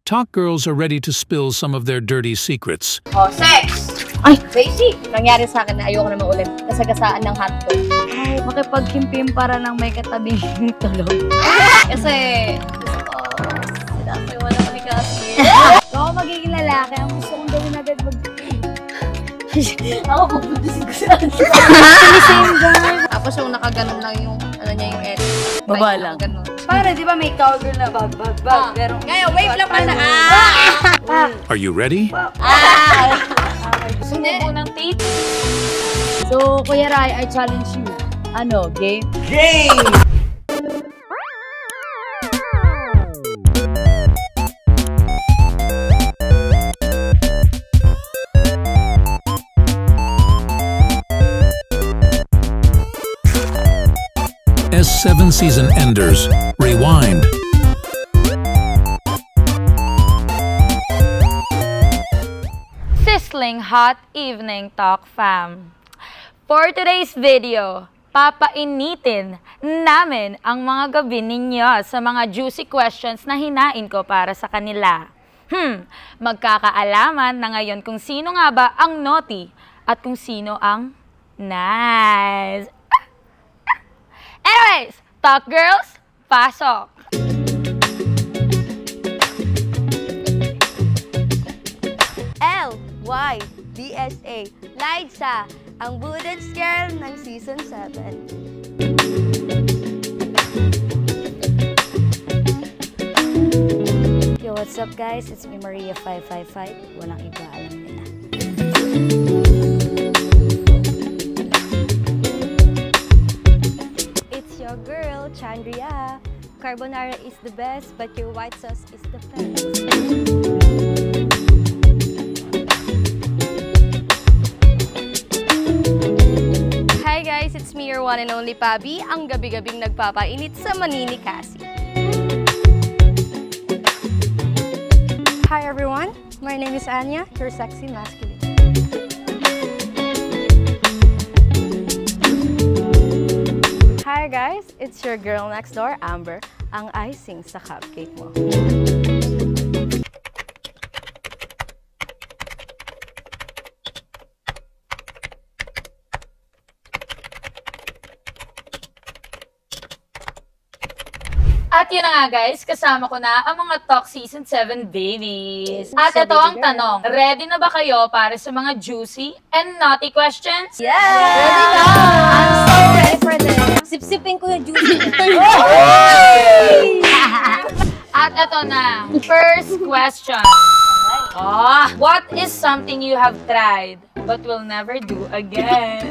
Talk girls are ready to spill some of their dirty secrets. Oh, sex! Ay, basic! Nangyari sa akin na ayoko na maulit. Kasagasaan ng hotdog. Ay, makipagkimpim para nang may katabing tulog. Kasi, sinasayawan na kami kasi. Ako magiging lalaki, ang gusto kong gawin agad Ako pupuntasin ko sa same guy. Tapos yung nakaganon lang yung, ano niya, yung edit. Baba lang. Para, di ba may cowgirl na bag. Pero, ngayon, wave lang pa na. Are you ready? Sumubo ng tape. So, Kuya Rai, I challenge you. Ano, game? Game! S7 season enders. Rewind. Sizzling hot evening talk, fam. For today's video, papainitin namin ang mga gabi ninyo sa mga juicy questions na hinain ko para sa kanila. Magkakaalaman na ngayon kung sino nga ba ang naughty at kung sino ang nice. Anyways, talk girls, pasok! LYDSA, Liza, ang Buddhist girl ng Season 7. Yo, what's up guys? It's me Maria 555. Walang iba, alam nila. It's your girl, Chandria. Carbonara is the best, but your white sauce is the best. Hi guys, it's me, your one and only Pabi, ang gabi-gabing nagpapainit sa Maninikasi. Hi everyone, my name is Anya, your sexy masculine. Hi guys, it's your girl next door, Amber, ang icing sa cupcake mo. At yun na nga guys, kasama ko na ang mga Talk Season 7 babies. At ito ang tanong, ready na ba kayo para sa mga juicy and naughty questions? Yes! Ready na! I'm so ready for this. Sip-sipin ko yung juice. At ito na, first question. What is something you have tried but will never do again?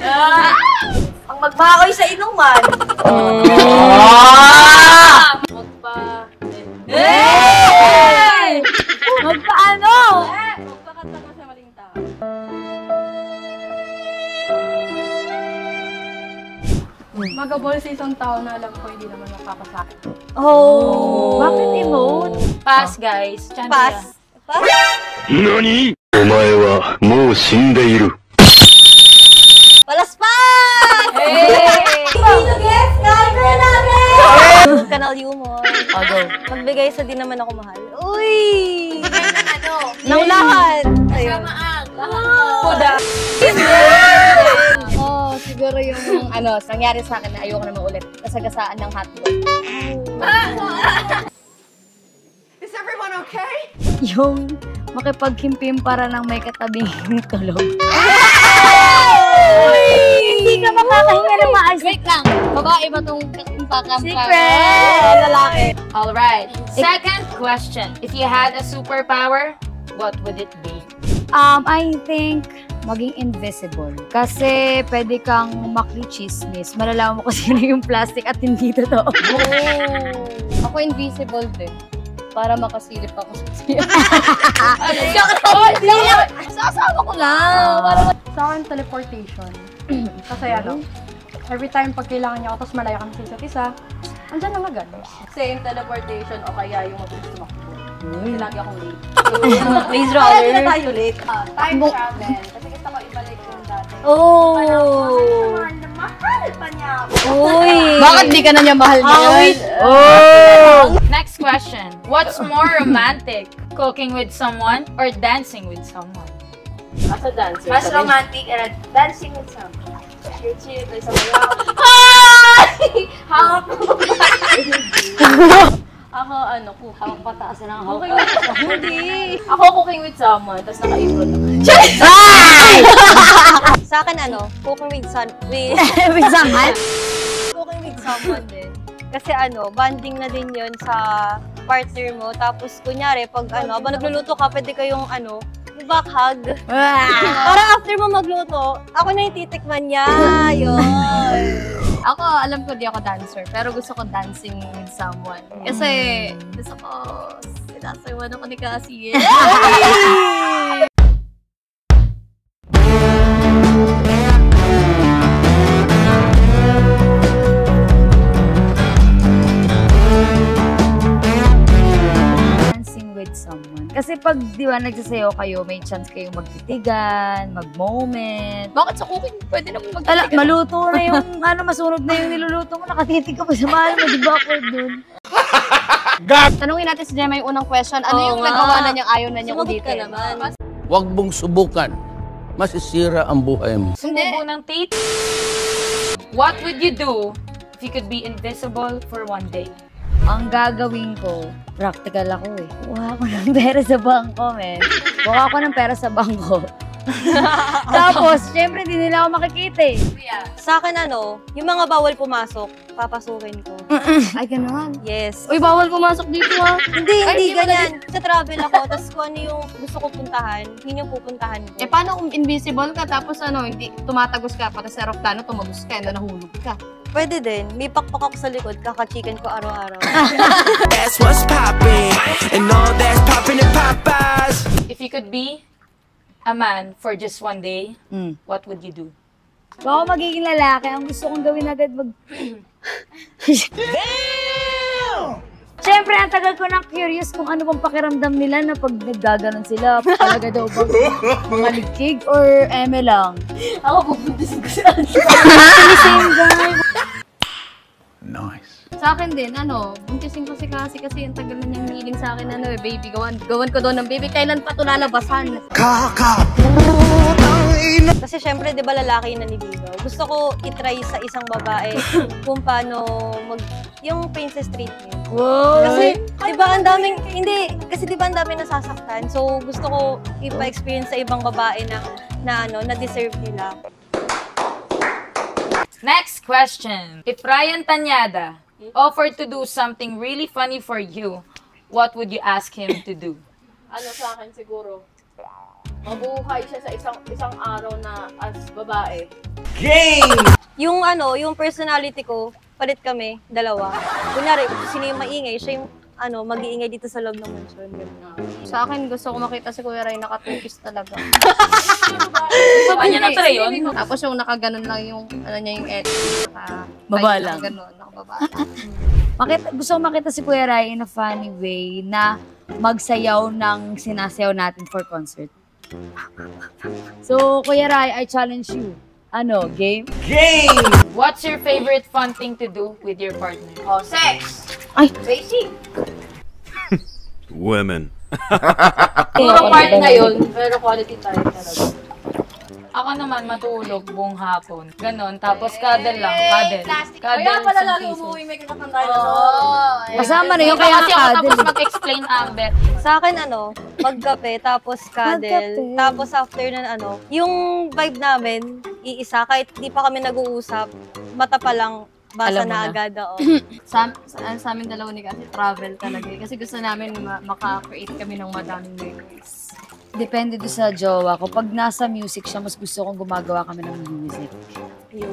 Ang magmakoy sa inuman. Magpaano? Magpakatama sa maling tao. Magabol sa isang tao na alam ko hindi naman mapapasakit. Oh! Bakit emote? Pass guys. Chandria. Pass. NANI?! お前はもう死んでいる。 Palaspas! Hey! Sino guest? Cover namin! Kanal humor. Go. Magbigay sa di naman ako mahal. Uy! Ng ano? Nang lahat! Ayun. Samaang. Puda. Oh, siguro yung ano, nangyari sa akin na ayoko na maulit. Kasagasaan ng hotdog. Is everyone okay? Yung makipagkimpim para nang may katabing tulog. Hindi ka makakahinga na maayos. Wait lang. Babae ba itong pakam? Secret! Lalaki. Alright. Second question. If you had a superpower, what would it be? I think maging invisible. Kasi pwede kang makli-chismis. Malalaman mo kasi yung plastic at hindi totoo. Ako invisible din. Para makasilip ako sa siya. Sasama ko lang. Sa akin, teleportation. Kasi ano, every time pag kailangan niya ako, tapos malaya kami sa isa't isa, andyan lang agad. Same teleportation o kaya yung mabilis tumakbo. Kasi lagi akong late. Please, Kaya Robert. hindi na tayo late. Time travel. Kasi gusto ko ibalik yung dati. Oh! Mahal pa niya ako. Uy! Bakit di ka na niya mahal ngayon? Oh! Next question. What's more romantic? Cooking with someone or dancing with someone? As a dancer. Mas romantic, dancing with someone. Chill, tayo sa mayaw. Hawak mo. Ako, ano, Hawak pataas na ang cooking with someone. Hindi. Ako cooking with someone, tapos naka-apron ako. Sa akin, cooking with With someone? cooking with someone din. Kasi bonding na din yun sa partner mo. Tapos, kunyari, pag habang nagluluto ka, pwede kayong back hug. Para after mo magluto, ako na yung titikman niya. Yun. Ako, alam ko di ako dancer, pero gusto ko dancing with someone. Kasi, gusto ko, sinasayawan ako ni Cassie. Dancing with someone. Kasi pag, di ba, nagsasayaw kayo, may chance kayong magtitigan, mag-moment. Bakit sa cooking, pwede naman Ala, magtitigan? maluto na yung, masunog na yung niluluto mo, nakatitig ka pa sa mahal mo, di ba ako dun? Tanungin natin si Gemma yung unang question. Ano Oo yung nga. nagawa na niyang ayaw na niyang Sumagot ulitin? ka naman. Huwag mong subukan. Masisira ang buhay mo. Sumubo ng tate? What would you do if you could be invisible for one day? Ang gagawin ko, practical ako eh. Kuha ako ng pera sa bangko, men. Kuha ako ng pera sa bangko. Tapos, syempre, di nila ako makikita eh. Sa akin, yung mga bawal pumasok, papasukin ko. Ay, gano'n. Yes. Uy, bawal pumasok dito ha. Hindi ganyan. Sa travel ako, tapos kung ano yung gusto ko puntahan, yun yung pupuntahan ko. Eh, paano kung invisible ka, tapos hindi, tumatagos ka, pati sa aeroplano, tumagos ka, nahulog ka. Pwede din. May pakpak ako sa likod, kaka-chicken ko araw-araw. That's what's poppin', and all that's poppin' in Popeyes. If you could be a man for just one day, what would you do? Baka magiging lalaki, ang gusto kong gawin agad Siyempre, ang tagal ko nang curious kung ano bang pakiramdam nila na pag naggaganon sila, talaga daw bang mga ligkig or eme lang. Ako pupuntisin ko sa Same guy. Nice. Sa akin din, buntisin ko si Cassie kasi ang tagal na niyang hiling sa akin, baby, gawan ko doon ng baby, kailan pa ito lalabasan? Kasi syempre, di ba lalaki yung naniligaw? Gusto ko itry sa isang babae kung paano yung princess treatment. Wow. Kasi, di ba ang daming, kasi di ba ang daming nasasaktan? So, gusto ko ipa-experience sa ibang babae na deserve nila. Next question. If Ryan Tanyada offered to do something really funny for you, what would you ask him to do? Sa akin siguro, mabuhay siya sa isang araw na as babae. Yung yung personality ko, palit kami, dalawa. Kunyari, sino yung maingay, siya yung mag-iingay dito sa loob ng mansion. Sa akin, gusto ko makita si Kuya Ray naka-two-piece talaga. Kanya na try yun? Tapos yung nakaganon lang yung, niya yung edge. Baba lang. Nakababa. Gusto ko makita si Kuya Rai in a funny way na magsayaw ng sinasayaw natin for concert. So, Kuya Rai, I challenge you. Game? What's your favorite fun thing to do with your partner? Sex! Ay! Basic! Women. Puro part ngayon, pero quality time talaga. Ako naman matulog buong hapon. Ganon. Tapos cuddle lang. Cuddle. Kaya pala isang lagi piso. umuwi, may kakatang tayo na Kasama na yung Kaya kaya kasi ako tapos cuddle. mag-explain Amber. Sa akin, magkape, tapos cuddle, Magkape. tapos after nun, yung vibe namin, iisa, kahit di pa kami nag-uusap, mata pa lang, basa Alam mo na na. agad, Sa amin dalawa ni kasi travel talaga. Kasi gusto namin maka-create kami ng madaming memories. Depende doon sa jowa ko. Pag nasa music siya, mas gusto kong gumagawa kami ng music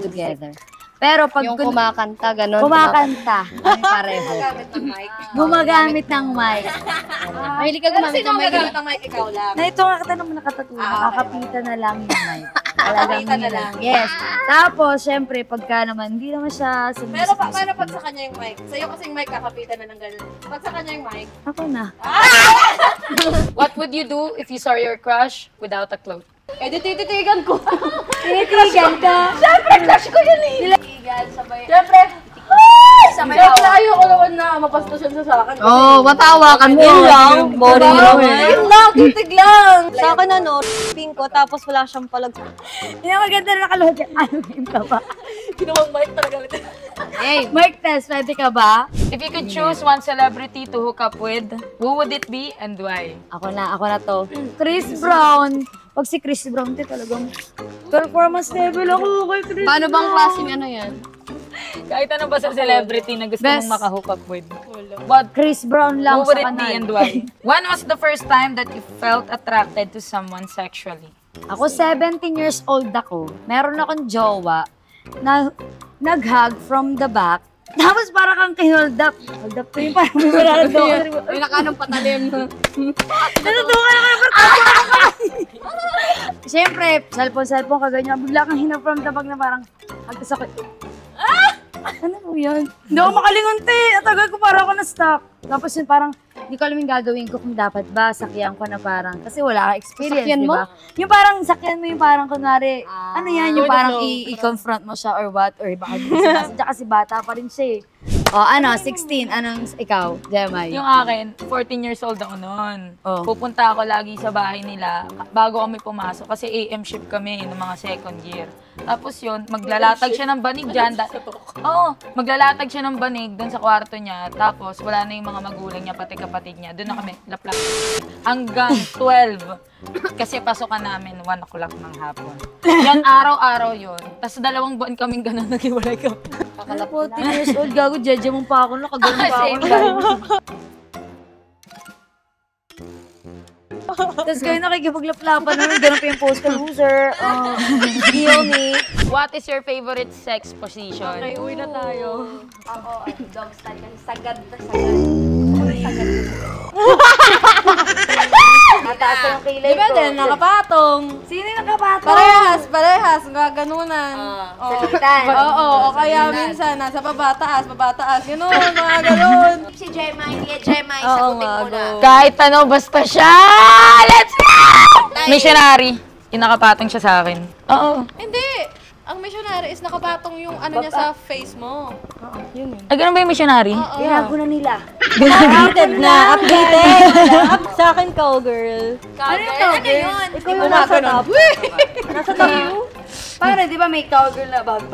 together. Pero pag Yung kumakanta, gano'n. kumakanta, kami pareho. Gumagamit ng mic. Gumagamit ng mic. Mahilig ka gumamit ng mic. ng mic, ikaw lang. Na ito nga kita naman nakatatuwa. Nakakapita na lang yung mic. Talagang Nakakapita na yun lang. Yes. Tapos, syempre, pagka naman, hindi naman siya Pero paano sumisip. pag sa kanya yung mic? Sa'yo kasi yung mic, kakapitan na ng gano'n. Pag sa kanya yung mic, Ako na. What would you do if you saw your crush without a cloak? tititigan ko. Tinitigan ka. Siyempre, crush ko yun eh. Titigan, sabay. Siyempre, Kaya ayoko naman na mapastos yun sa akin. matawa ka mo. Yun lang, boring lang eh. Yun lang, titig lang. Sa akin pink ko, tapos wala siyang palag. Hindi na maganda na nakaluhod yung anime ka ba? Ginawang mic talaga ulit. Hey, mic test, pwede ka ba? If you could choose one celebrity to hook up with, who would it be and why? Ako na to. Chris Brown. Pag si Chris Brown, talagang performance level ako kay Chris Paano bang klaseng ano yan? Kahit ano ba sa celebrity na gusto Best. mong makahook up with? What? Chris Brown lang Who would sa it be kanal. and why? When was the first time that you felt attracted to someone sexually? Ako, 17 years old ako. Meron akong jowa na nag-hug from the back. Tapos parang kang kinold up. Hold up ko yung parang may mararamdaman. May nakanong patalim. Natutuwa ako yung Siyempre, cellphone kaganyan. Bigla kang hinap from the back na parang agtas ako. Ano po yan? Hindi ako makalingon, te. Atagal ko parang ako na-stuck. Tapos yun parang, hindi ko alam yung gagawin ko kung dapat ba, sakyan ko na parang, kasi wala ka experience, Sakyan di mo? ba? Yung parang, sakyan mo yung parang, kunwari, ano yan, yung parang i-confront mo siya or what, or baka di mo sinasadya kasi bata pa rin siya eh. O, 16, anong ikaw, Jemay? Yung akin, 14 years old ako noon. Oh. Pupunta ako lagi sa bahay nila bago kami pumasok kasi AM shift kami ng mga second year. Tapos yun, maglalatag siya ng banig dyan. Oo, maglalatag siya ng banig doon sa kwarto niya. Tapos wala na yung mga magulang niya, pati kapatid niya. Doon na kami, laplap. Hanggang 12. Kasi pasokan namin 1 o'clock ng hapon. Yan, araw-araw yun. Tapos 2 buwan kaming ganun nag-iwalay kami. Akala 14 years old, gago, jeje mo pa ako, nakagano'n pa ako. Same time. Tapos kayo nakikipaglaplapan naman, gano'n pa yung post ko, loser. Deal me. What is your favorite sex position? Okay, uwi na tayo. Ako, dog style kasi sagad na Mataas na yung kilay ko. Depende, nakapatong. Sino yung nakapatong? Parehas, gaganunan. Sakitan. Oo, o kaya minsan, nasa babataas, gano'n, mga gano'n. Si Gemma, hindi Gemma, Oo nga, go. Kahit ano, basta siya! Let's go! Missionary. Inakapatong siya sa akin. Oo. Hindi! Ang missionary is nakapatong yung ano niya sa face mo. Ay, ganun ba yung missionary? Binago na nila. Updated na, updated. Sa akin, cowgirl. Ano yung cowgirl? yun? Ikaw yung nasa top. Nasa top. Parang di ba may cowgirl na bag.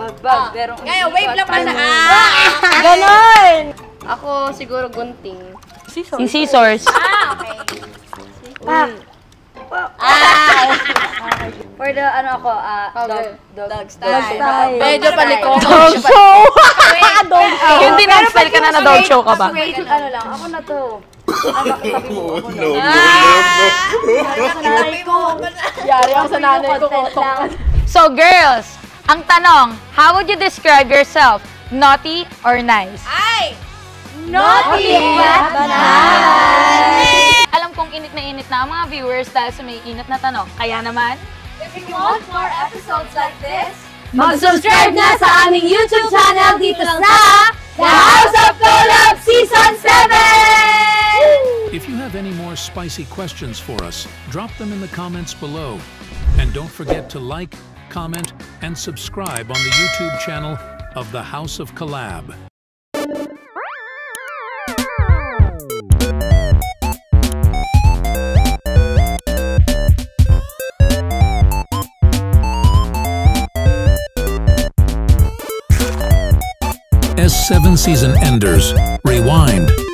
Pero Ngayon, wave lang pa na. Ganon! Ako siguro gunting. Yung scissors. Pak. For the ano ako, dog style. Medyo paliko. Dog show! Yung dinag-style ka na na dog show ka ba? Wait, ano lang, ako na to. Yari ako sa nanay ko. So girls, ang tanong, how would you describe yourself? Naughty or nice? Naughty but nice! Alam kong init na ang mga viewers dahil sa may init na tanong. Kaya naman, If you want more episodes like this, mag-subscribe na sa aming YouTube channel dito sa The House of Collab Season 7! If you have any more spicy questions for us, drop them in the comments below. And don't forget to like, comment, and subscribe on the YouTube channel of The House of Collab. S7 Season Enders. Rewind.